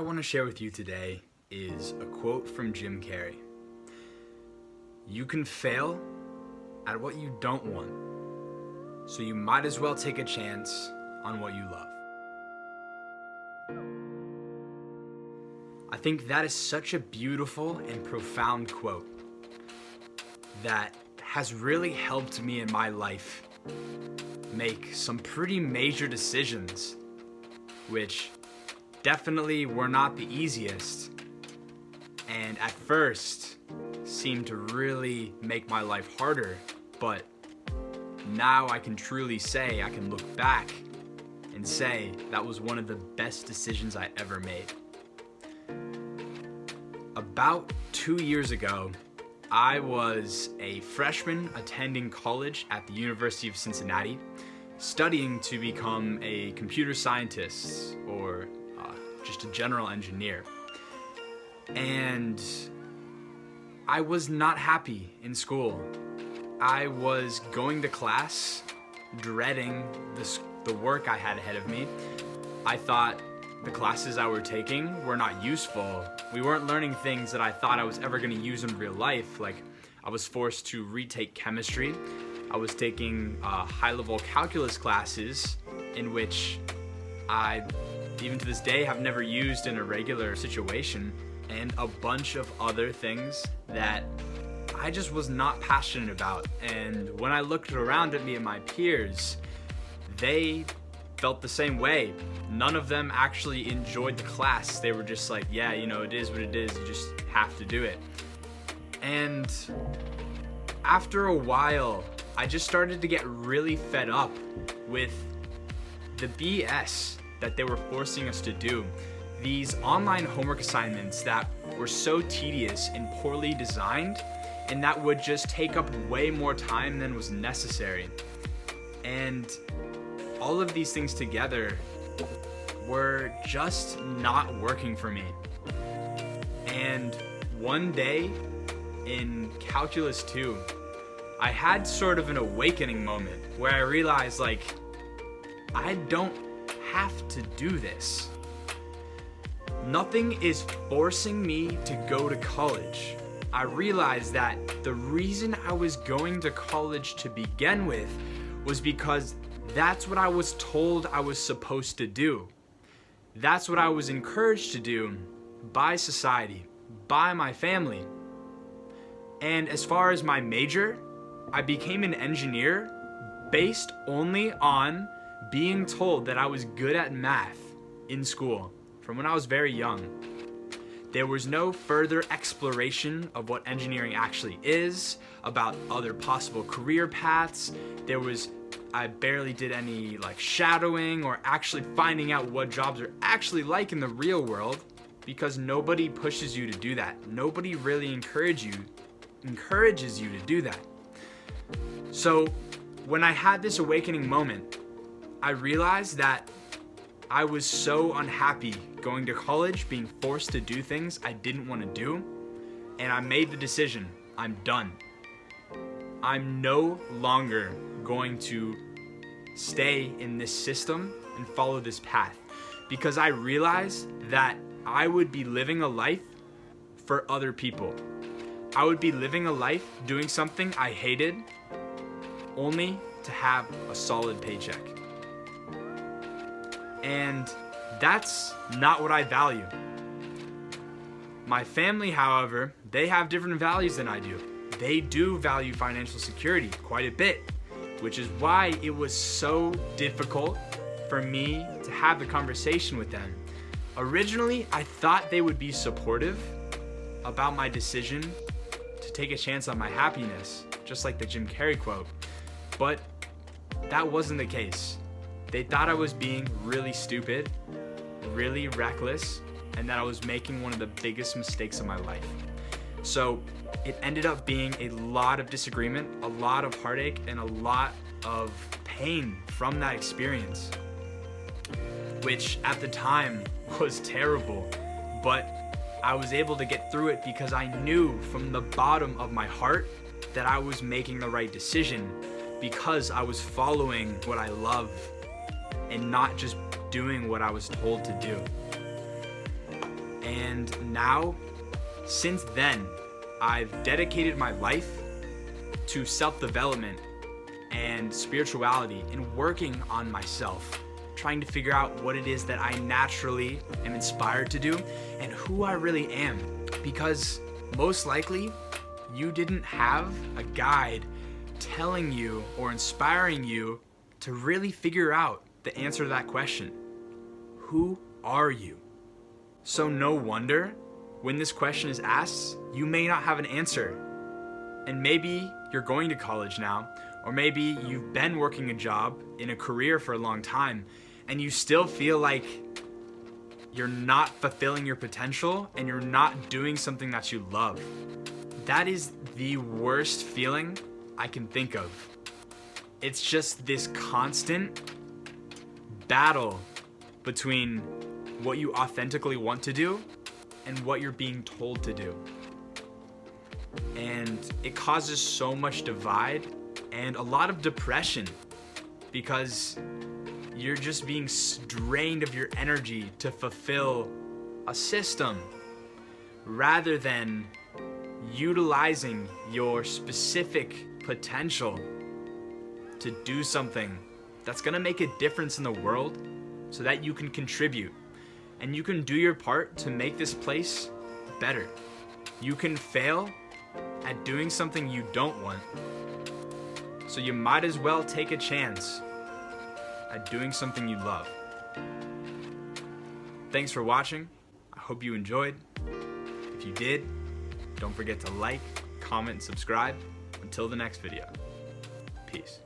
want to share with you today is a quote from Jim Carrey. You can fail at what you don't want, so you might as well take a chance on what you love. I think that is such a beautiful and profound quote that has really helped me in my life make some pretty major decisions, which definitely were not the easiest, and at first seemed to really make my life harder, but now I can truly say, I can look back and say that was one of the best decisions I ever made. About 2 years ago, I was a freshman attending college at the University of Cincinnati, studying to become a computer scientist or just a general engineer. And I was not happy in school. I was going to class, dreading the work I had ahead of me. I thought the classes I were taking were not useful. We weren't learning things that I thought I was ever going to use in real life. Like, I was forced to retake chemistry. I was taking high-level calculus classes in which I, even to this day, have never used in a regular situation, and a bunch of other things that I just was not passionate about. And when I looked around at me and my peers, they felt the same way. None of them actually enjoyed the class. They were just like, yeah, it is what it is. You just have to do it. And after a while, I just started to get really fed up with the BS that they were forcing us to do. These online homework assignments that were so tedious and poorly designed, and that would just take up way more time than was necessary. And all of these things together were just not working for me. And one day in Calculus 2, I had sort of an awakening moment where I realized, I don't have to do this. Nothing is forcing me to go to college. I realized that the reason I was going to college to begin with was because that's what I was told I was supposed to do. That's what I was encouraged to do by society, by my family. And as far as my major, I became an engineer based only on being told that I was good at math in school from when I was very young. There was no further exploration of what engineering actually is, about other possible career paths. I barely did any shadowing or actually finding out what jobs are actually like in the real world, because nobody pushes you to do that. Nobody really encourages you to do that. So when I had this awakening moment, I realized that I was so unhappy going to college, being forced to do things I didn't want to do, and I made the decision, I'm done. I'm no longer going to stay in this system and follow this path, because I realized that I would be living a life for other people. I would be living a life doing something I hated only to have a solid paycheck. And that's not what I value. My family, however, they have different values than I do. They do value financial security quite a bit, which is why it was so difficult for me to have the conversation with them. Originally, I thought they would be supportive about my decision to take a chance on my happiness, just like the Jim Carrey quote, but that wasn't the case. They thought I was being really stupid, really reckless, and that I was making one of the biggest mistakes of my life. So it ended up being a lot of disagreement, a lot of heartache, and a lot of pain from that experience, which at the time was terrible, but I was able to get through it because I knew from the bottom of my heart that I was making the right decision, because I was following what I love and not just doing what I was told to do. And now, since then, I've dedicated my life to self-development and spirituality and working on myself, trying to figure out what it is that I naturally am inspired to do and who I really am. Because most likely, you didn't have a guide telling you or inspiring you to really figure out the answer to that question. Who are you? So no wonder when this question is asked, you may not have an answer. And maybe you're going to college now, or maybe you've been working a job in a career for a long time, and you still feel like you're not fulfilling your potential and you're not doing something that you love. That is the worst feeling I can think of. It's just this constant battle between what you authentically want to do and what you're being told to do. And it causes so much divide and a lot of depression because you're just being drained of your energy to fulfill a system rather than utilizing your specific potential to do something that's gonna make a difference in the world so that you can contribute and you can do your part to make this place better. You can fail at doing something you don't want, so you might as well take a chance at doing something you love. Thanks for watching. I hope you enjoyed. If you did, don't forget to like, comment, and subscribe. Until the next video. Peace.